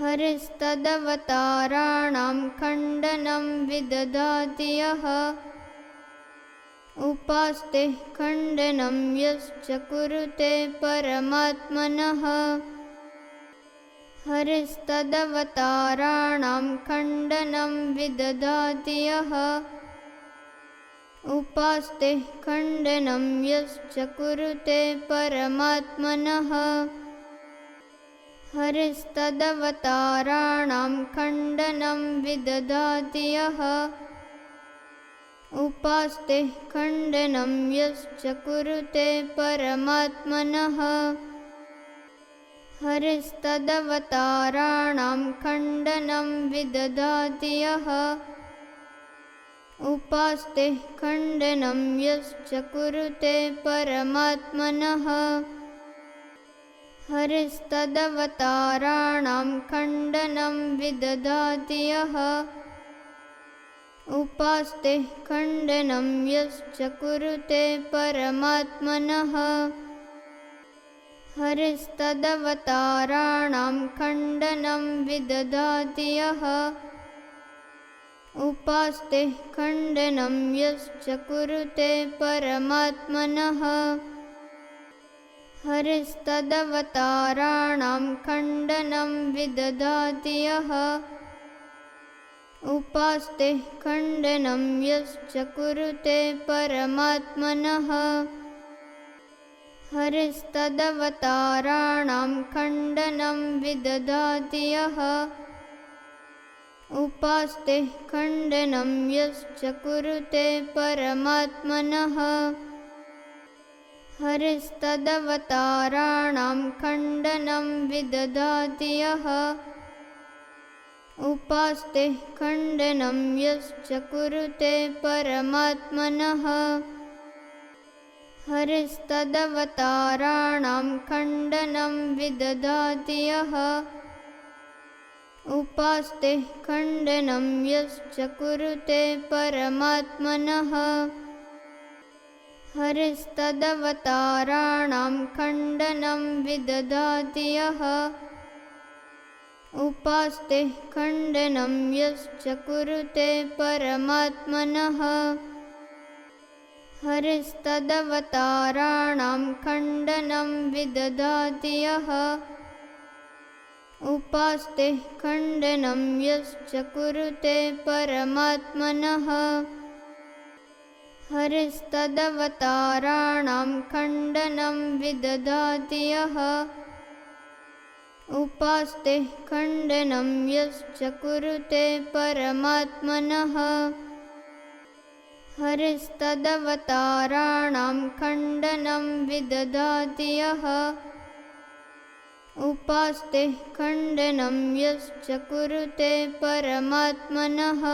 हरिस्तदवताराणां खण्डनं विदधाति यः उपास्ते खण्डनं यश्च कुरुते परमात्मनः हरिस्तदवताराणां खण्डनं विदधाति यः उपास्ते खण्डनं यश्च कुरुते परमात्मनः हरिस्तदवताराणां खण्डनं विदधाति यः उपास्ते खण्डनं यश्च कुरुते परमात्मनः हरिस्तदवताराणां खण्डनं विदधाति यः उपास्ते खण्डनं यश्च कुरुते परमात्मनः हरिस्तदवताराणां खण्डनं विदधाति यः उपास्ते खण्डनं यश्च कुरुते परमात्मनः हरिस्तदवताराणां खण्डनं विदधाति यः उपास्ते खण्डनं यश्च कुरुते परमात्मनः हरिस्तदवताराणां खण्डनं विदधाति यः उपास्ते खण्डनं यश्च कुरुते परमात्मनः हरिस्तदवताराणां खण्डनं विदधाति यः उपास्ते खण्डनं यश्च कुरुते परमात्मनः हरिस्तदवताराणां खण्डनं विदधाति यः उपास्ते खण्डनं यश्च कुरुते परमात्मनः हरिस्तदवताराणां खण्डनं विदधाति यः उपास्ते खण्डनं यश्च कुरुते परमात्मनः हरिस्तदवताराणां खण्डनं विदधाति यः उपास्ते खण्डनं यश्च कुरुते परमात्मनः हरिस्तदवताराणां खण्डनं विदधाति यः उपास्ते खण्डनं यश्च कुरुते परमात्मनः हरिस्तदवताराणां खण्डनं विदधाति यः उपास्ते खण्डनं यश्च कुरुते परमात्मनः हरिस्तदवताराणां खण्डनं विदधाति यः उपास्ते खण्डनं यश्च कुरुते परमात्मनः हरिस्तदवताराणां खण्डनं विदधाति यः उपास्ते खण्डनं यश्च कुरुते परमात्मनः हरिस्तदवताराणां खण्डनं विदधाति यः उपास्ते खण्डनं यश्च कुरुते परमात्मनः हरिस्तदवताराणां खण्डनं विदधाति यः उपास्ते खण्डनं यश्च कुरुते परमात्मनः